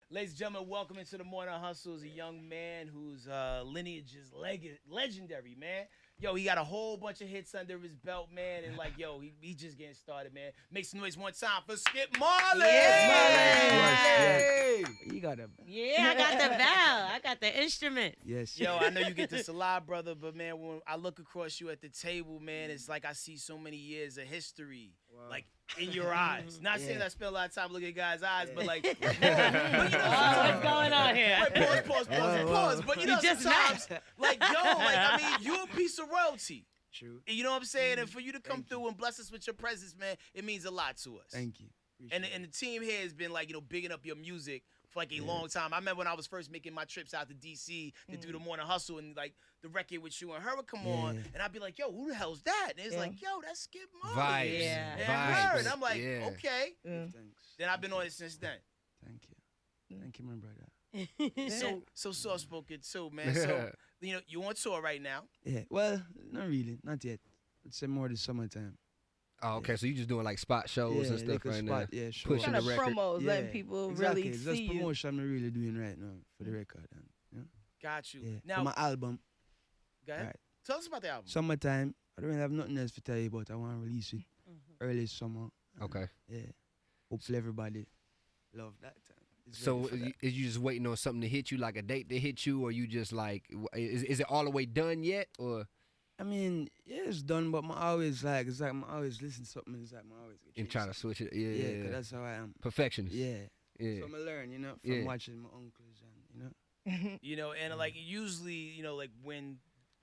Ladies and gentlemen, welcome into the Morning Hustle. Is a young man whose lineage is legendary, man. Yo, he got a whole bunch of hits under his belt, man, and like, yo, he just getting started, man. Make some noise one time for Skip Marley. Yes, Yes. You got a Yeah, I got the bell. I got the instrument. yes. Yo, I know you get this a lot, brother, but man, when I look across you at the table, man, it's like I see so many years of history, like in your eyes. Not saying I spend a lot of time looking at guys' eyes, but like, but you know, What's going on here? Wait, pause. But you know, just sometimes, like, yo, like, I mean, you a piece of royalty. True. You know what I'm saying? And for you to come through and bless us with your presence, man, it means a lot to us. Thank you. And the team here has been like, you know, bigging up your music for like a long time. I remember when I was first making my trips out to DC to do the Morning Hustle, and like the record with you and her would come on, and I'd be like, yo, who the hell's that? And it's like, yo, that's Skip Marley. Vibes. Yeah. And Vibes. her. And I'm like, Yeah. okay. Thanks. Then I've been on it since then. Thank you. Thank you, my brother. So soft spoken too, man. So you know, you on tour right now. Yeah. Well, not really. Not yet. I'd say more this summertime. Oh, okay. So you just doing like spot shows Yeah, and stuff like a right spot, now. yeah, sure. Pushing Kind the of record. promos, Yeah, letting people exactly. really It's see just you. promotion I'm really doing right now for the record. And, you know? Got you. Yeah. Now, for my album. go ahead. Right. Tell us about the album. Summertime. I don't really have nothing else to tell you about. I want to release it early summer. Okay. Yeah. Hopefully everybody love that time. It's So ready for that. is you just waiting on something to hit you, like a date to hit you, or you just like, is it all the way done yet, or? I mean, yeah, it's done, but I always like, it's like I always listen to something, it's like I always get And try to switch it? Yeah, Yeah, yeah. 'cause that's how I am. Perfectionist. Yeah. Yeah. So I learn, you know, from Yeah. watching my uncles and, you know. You know, and like usually, you know, like when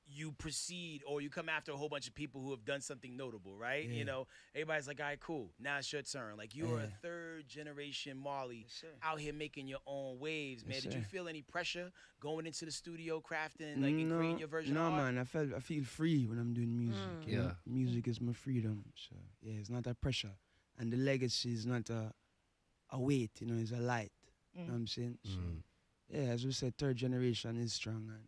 you proceed or you come after a whole bunch of people who have done something notable, right? You Yeah. know, everybody's like, all right, cool. Now it's your turn. Like you are a Yeah. third generation Marley Yes, sir. out here making your own waves, man. Yes, Did you sir. feel any pressure going into the studio crafting, like and creating your version no, of art? man. I feel free when I'm doing music. You know? Yeah. Music is my freedom. So yeah, it's not a pressure, and the legacy is not a weight. You know, it's a light. You know what I'm saying? So yeah, as we said, third generation is strong and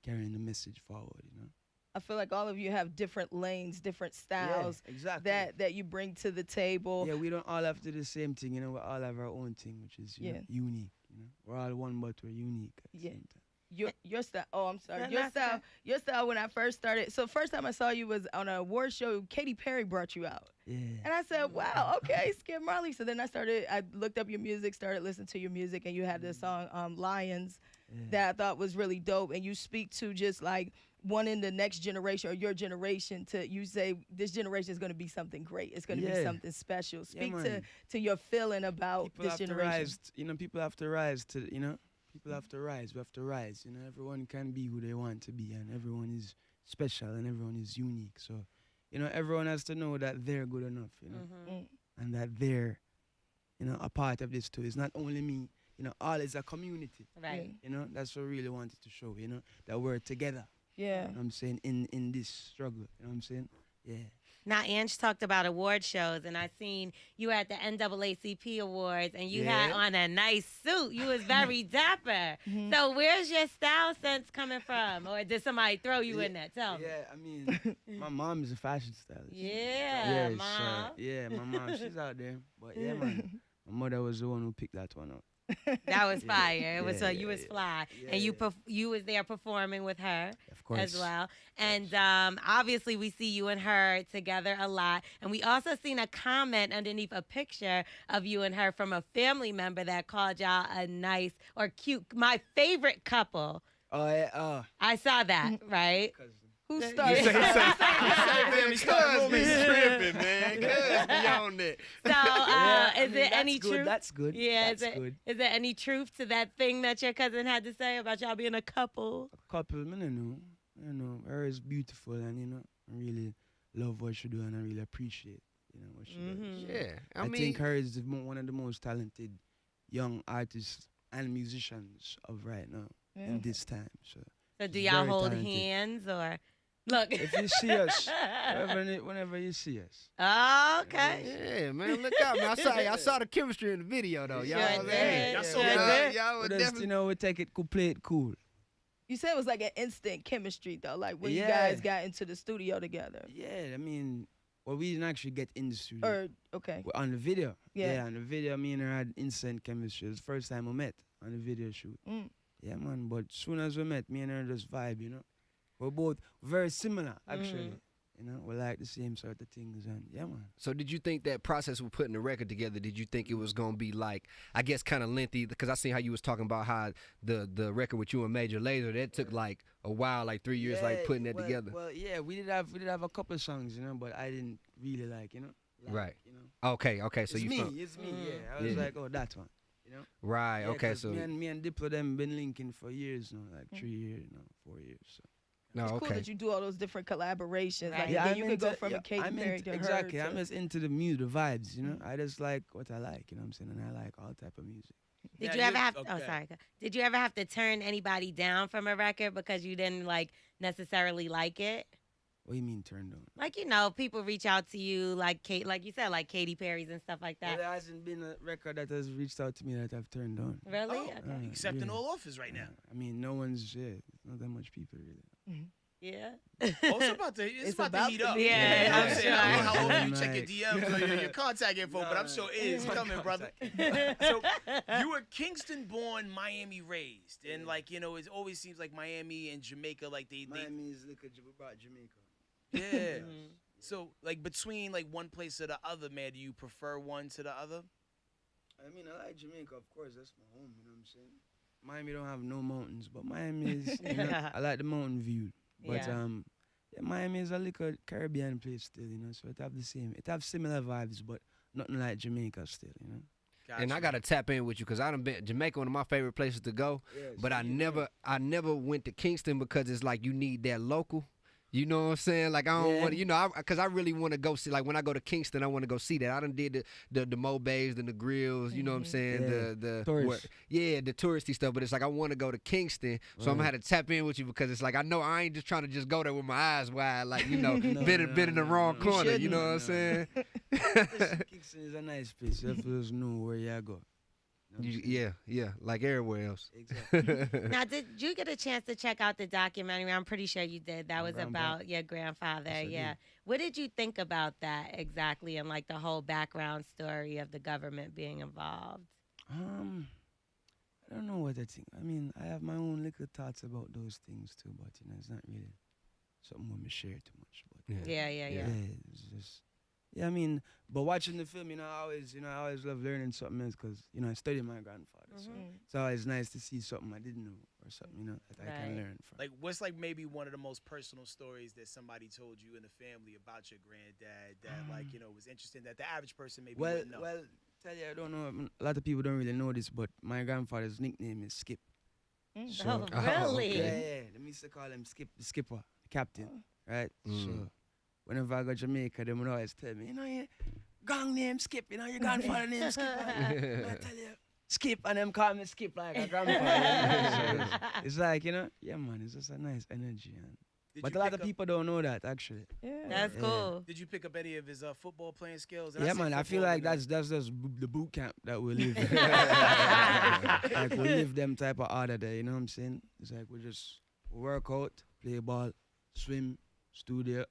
carrying the message forward. You know. I feel like all of you have different lanes, different styles Yeah, exactly. that you bring to the table. Yeah, we don't all have to do the same thing. You know, we all have our own thing, which is you know, unique. You know, we're all one, but we're unique at the Yeah. same time. Your style. Oh, I'm sorry. No, Your that's style. okay. Your style. When I first started, so first time I saw you was on an award show. Katy Perry brought you out, Yeah. and I said, "Wow, okay, Skip Marley." So then I looked up your music, started listening to your music, and you had this song, "Lions," that I thought was really dope. And you speak to just like wanting the next generation or your generation to. You say this generation is going to be something great. It's going to be Yeah. something special. Speak man. to your feeling about People this have to generation. rise. You know, people have to rise to. You know, people have to rise. We have to rise. You know, everyone can be who they want to be, and everyone is special, and everyone is unique. So, you know, everyone has to know that they're good enough. You know, and that they're, you know, a part of this too. It's not only me. You know, all is a community. Right. You know, that's what I really wanted to show. You know, that we're together. Yeah. You know what I'm saying? In this struggle. You know what I'm saying? Yeah. Now, Ange talked about award shows, and I seen you at the NAACP Awards, and you had Yeah. on a nice suit. You was very dapper. So where's your style sense coming from? Or did somebody throw you in there? Tell me. Yeah, I mean, my mom is a fashion stylist. Yeah, so, Mom. yeah, my mom, she's out there. But yeah, man, my mother was the one who picked that one up. That was fire. It was Yeah, you was fly, yeah, and you yeah. you was there performing with her Of course. as well. And obviously, we see you and her together a lot. And we also seen a comment underneath a picture of you and her from a family member that called y'all a nice or cute, my favorite couple. Oh, yeah, I saw that, right? cousin. Who You started? Cuz be tripping, man. Cuz be on that. So, Yeah, I is mean, there that's any good, truth? That's good. Yeah, that's good. is there any truth to that thing that your cousin had to say about y'all being a couple? A couple, I don't know. You know, her is beautiful, and you know, I really love what she do, and I really appreciate, you know, what she does. Yeah. I think her is one of the most talented young artists and musicians of right now in this time. So So do she's y'all very hold talented. hands or look? If you see us, whenever you see us. Oh, okay. Yeah, man, look out, man. I saw the chemistry in the video, though. Y'all, Sure man. did. Y'all Sure so did. Y'all would But just, definitely. you know, we take it, play it cool. You said it was like an instant chemistry though, like when you Yeah. guys got into the studio together. Yeah, I mean, well, we didn't actually get in the studio. Or okay. On the video. Yeah. On the video, me and her had instant chemistry. It was the first time we met. on the video shoot. Mm. Yeah, man. But soon as we met, me and her just vibe, you know. We're both very similar, actually. You know, we like the same sort of things, and yeah, man. So did you think that process of putting the record together, did you think it was going to be like, I guess kind of lengthy? Because I seen how you was talking about how the record with you and Major Lazer, that took like a while, like 3 years, like putting that together. Well, yeah, we did have a couple of songs, you know, but I didn't really like, you know. Right. You know. Okay, so It's you me, felt, it's me, yeah. I was like, oh, that one, you know. right, Yeah, okay, 'cause so, me and Diplo them been linking for years now, like 3 years, 4 years. So. no, It's cool okay. that you do all those different collaborations. Like, Right. yeah, I'm you could go into- from a Katy I'm Perry into- to exactly. her. I'm just into the music, the vibes, you know. I just like what I like, you know what I'm saying, and I like all type of music. Did Now you ever you- have? okay. Oh, sorry. Did you ever have to turn anybody down from a record because you didn't like necessarily like it? What do you mean turned on? Like, you know, people reach out to you like like you said, like Katy Perry's and stuff like Well, that. there hasn't been a record that has reached out to me that I've turned on. Really? Oh, Okay. accepting really. all offers right now. I mean, no one's, not that much people really. Yeah. Also about to, it's about to heat up. be. Yeah, You know what I'm I'm saying? I don't know how sure. often you check your DMs or your contact info, but I'm sure it is My coming, brother. contact. So you were Kingston born, Miami raised, and like, you know, it always seems like Miami and Jamaica, like they Miami is like brought Jamaica. yeah. So like between like one place or the other, man, do you prefer one to the other? I mean, I like Jamaica, of course. That's my home, you know what I'm saying? Miami don't have no mountains, but Miami is, you know, I like the mountain view. But, Yeah. yeah, Miami is a little Caribbean place still, you know, so it have similar vibes, but nothing like Jamaica still, you know? And I gotta tap in with you because I done been Jamaica, one of my favorite places to go. Yes, But I never went to Kingston because it's like you need that local. You know what I'm saying? Like I don't Yeah. want to, you know, because I really want to go see. Like when I go to Kingston, I want to go see that. I done did the Mobays and the grills. You know what I'm saying? Yeah. The Tourist. yeah, the touristy stuff. But it's like I want to go to Kingston, so I'm gonna Right. have to tap in with you because it's like I know I ain't just trying to just go there with my eyes wide, like you know, No, been in the no, wrong no. corner. You shouldn't. know what I'm saying? Listen, Kingston is a nice place. You have to just know where you go. You know what I'm saying? Yeah, like everywhere else. Exactly. Now, did you get a chance to check out the documentary? I'm pretty sure you did. That My was grandpa? about your grandfather. Yes, I Yeah. did. What did you think about that exactly, and like the whole background story of the government being involved? I don't know what I think. I mean, I have my own little thoughts about those things too, but you know, it's not really something we share too much. But Yeah. it's just, yeah. I mean, but watching the film, I always love learning something else because I studied my grandfather, so it's always nice to see something I didn't know or something that I can Right. learn from. Like, what's like maybe one of the most personal stories that somebody told you in the family about your granddad that like was interesting that the average person maybe well, wouldn't know? well, tell you, I don't know. A lot of people don't really know this, but my grandfather's nickname is Skip. So- Oh, really? Yeah. They used to call him Skip, the skipper, the captain, right? Mm. So whenever I go to Jamaica, they would always tell me, your gang name Skip, your grandfather name Skip. And I tell you, Skip, and them call me Skip like a grandfather. So it's like, yeah, man, it's just a nice energy. Did But you a lot pick of up- people don't know that, actually. Yeah. That's Yeah. cool. Did you pick up any of his football playing skills? And Yeah, say man, I feel football, like but that's just the boot camp that we live. Like we live them type of order there, you know what I'm saying? It's like we just work out, play ball, swim, studio,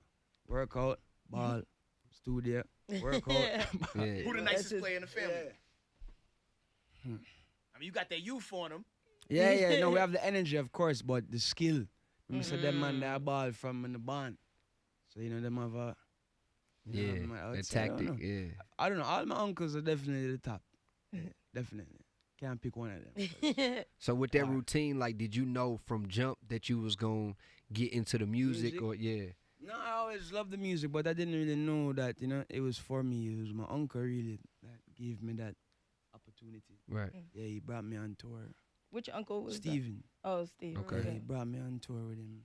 work out, ball, studio, work out. Yeah. who the That's nicest just- player in the family? Yeah. I mean, you got that youth on him. Yeah, no, we have the energy, of course, but the skill. You said them man, they ball from in the band. So, them have a... Yeah, I would that say, I don't tactic. know. Yeah. I don't know. All my uncles are definitely the top. Definitely. Can't pick one of them. So with that Hard. routine, like, did you know from jump that you was gonna get into the music, Music? or yeah? No, I always loved the music, but I didn't really know that, it was for me. It was my uncle really that gave me that opportunity. Right. Yeah, he brought me on tour. Which uncle was that? Steven. Oh, Steve. Okay. Yeah, he brought me on tour with him.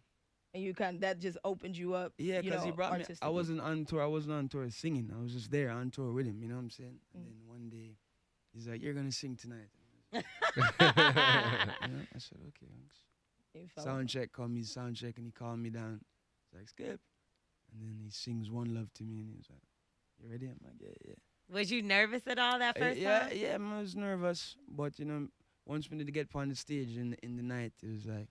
And you that just opened you up. Yeah, because he brought me. I artistically. wasn't on tour. I wasn't on tour singing. I was just there on tour with him. You know what I'm saying? And then one day, he's like, "You're gonna sing tonight." I said, "Okay, thanks." You felt- Sound check, sound check, and he called me down. He's like, "Skip," and then he sings "One Love" to me, and he was like, "You ready?" I'm like, "Yeah." Was you nervous at all that first Yeah, time? yeah, I was nervous, but once we did to get on the stage in the night, it was like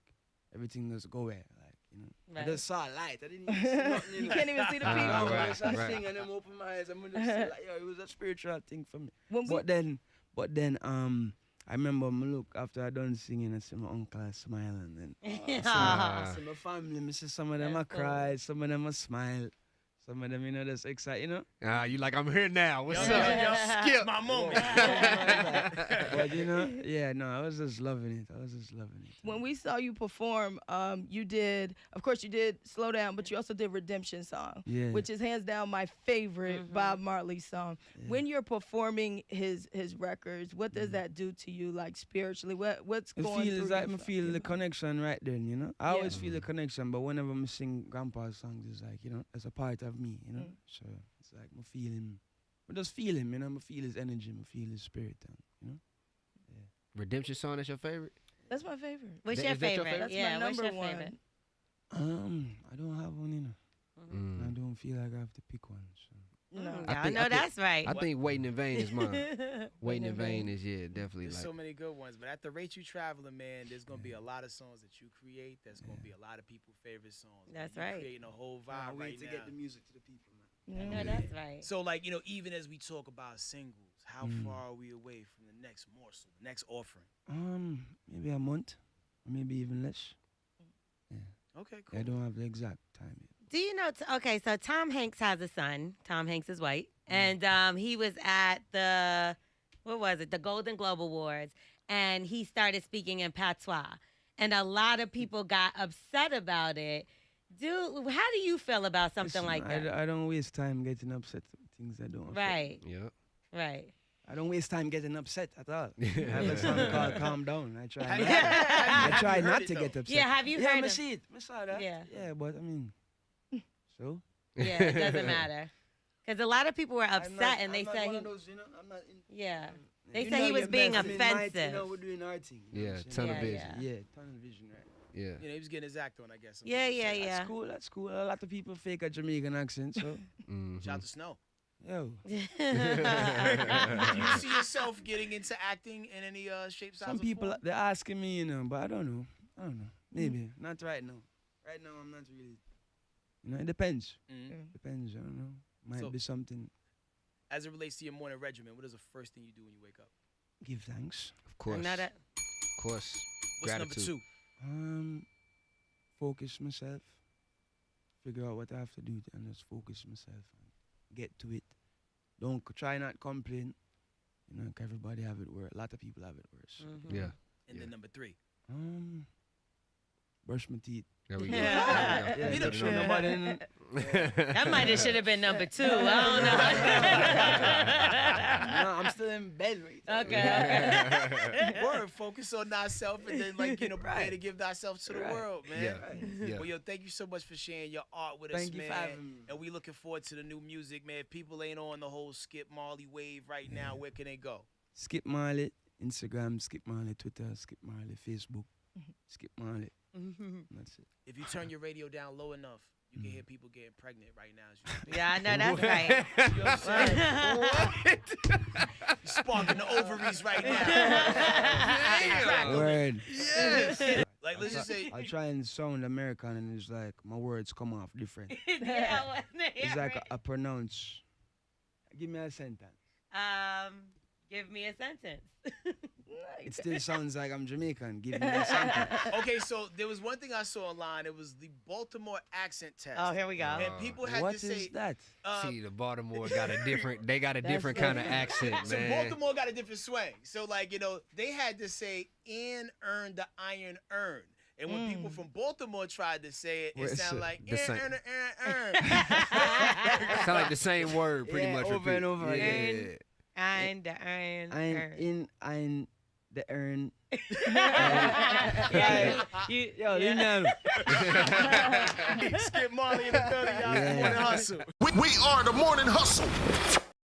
everything was go well. I Right. just saw a light. I didn't even see nothing. You can't even see the Ah, people. right, I just right. sing and then open my eyes. I'm just like, it was a spiritual thing for me. When we- But then, I remember me look after I done singing, I see my uncle smile and then Aw. I see my family, me see some of them I That's cool. cry, some of them I smile, some of them, you know, just excited, you know. You like, I'm here now. What's Yo, up? yo, yo, Skip. it's my moment. But you know, yeah, no, I was just loving it. I was just loving it. When we saw you perform, you did, of course, you did Slow Down, but you also did Redemption Song, Yeah. which is hands down my favorite Bob Marley song. Yeah. When you're performing his records, what does that do to you, like spiritually? What's I going feel through it's like you I from- feel you the know? connection right then, you know. I Yeah. always feel the connection, but whenever I sing Grandpa's songs, it's like, you know, it's a part of me, you know. So it's like I feel him. I just feel him, you know. I feel his energy, I feel his spirit, you know. Redemption Song, that's your favorite? That's my favorite. What's Is your that your favorite? favorite? That's Yeah, my what's number your one. favorite? I don't have one, you know. I Mm. don't feel like I have to pick one. So. No. I I think- know I think- that's right. I think Waiting in Vain is mine. Waiting in Vain is, definitely There's like. so many good ones, but at the rate you traveling, man, there's gonna be a lot of songs that you create. There's gonna be a lot of people's favorite songs. man. That's You're right. Creating a whole vibe right now. music to the people, man. I know Mhm. that's right. So, like, you know, even as we talk about singles, how Mm. far are we away from the next morsel, the next offering? Maybe a month, or maybe even less. Okay, cool. I don't have the exact time yet. Do you know? Okay, so Tom Hanks has a son. Tom Hanks is white, and he was at the the Golden Globe Awards, and he started speaking in patois, and a lot of people got upset about it. How do you feel about something Listen, like that? I don't waste time getting upset with things that don't affect me. Right, Yeah. right. I don't waste time getting upset at all. I have a song called "Calm Down." I try. Have Not, you- have I you try heard not it, to though? get upset. Yeah, have you yeah, heard I of- see it. I saw that. Yeah. Yeah, but I mean, so. Yeah, it doesn't matter. Because a lot of people were upset, I'm not- and they I'm not said one he, of those, you know, I'm not in, yeah. They You said know he was your being best. I mean, might, offensive. you know, we're doing our thing. you know Yeah, what I'm tunnel saying? vision. Yeah, tunnel vision, right? Yeah. You know, he was getting his act on, I guess. Yeah, yeah, That's yeah. cool. That's cool. A lot of people fake a Jamaican accent, so Mhm. Shout out to Snow. yo. Do you see yourself getting into acting in any shape, size, Some or people form? they're asking me, you know, but I don't know. Maybe not right now. Right now, I'm not really. You know, it depends. Mhm. Depends. I don't know. Might So- be something. As it relates to your morning regimen, what is the first thing you do when you wake up? Give thanks. Of course. Another, Of course. What's Gratitude. number 2? Focus myself. Figure out what I have to do and just focus myself and get to it. Don't try not complain. You know, 'cause everybody have it worse. A lot of people have it worse. mhm. Yeah. And then number 3. Brush my teeth. There we go. Yeah. Yeah, You don't know- show nobody. That might have should have been number 2. I don't know. No, I'm still in bed right now. Okay. Word, focus on thyself and then, like, you know, prepare Right. to give thyself to the Right. world, man. Yeah. Yeah. Well, yo, thank you so much for sharing your art with us, Thank you man. for having me. And we looking forward to the new music, man. If people ain't on the whole Skip Marley wave right now, where can they go? Skip Marley, Instagram, Skip Marley, Twitter, Skip Marley, Facebook, Skip Marley. That's it. If you turn your radio down low enough, you can hear people getting pregnant right now. As you speak. Yeah, I know that's right. You know what I'm saying? You're sparking the ovaries right now. Crackling. Word. Yes. Like, let's just say, I try and sound American and it's like my words come off different. Yeah, well, It's yeah, like right. I pronounce. Give me a sentence. Give me a sentence. It still sounds like I'm Jamaican. Give me a sentence. okay, so there was one thing I saw online. It was the Baltimore accent test. Oh, here we go. And people had What to is say, that? See, the Baltimore got a different. They got a That's different kind of different. accent, so man. Baltimore got a different swing. So, like, you know, they had to say, "in earn the iron earn." And when people from Baltimore tried to say it, Well, it it's sounded a- like, the same. earn, earn. Sound like the same word, pretty Yeah, much. over repeat. and over Yeah. again. Ein, the iron, Ein, the earn. Yeah, you, Yo, yeah. leave me alone. Skip Marley in the building, y'all. Yeah. Morning hustle. We are the morning hustle.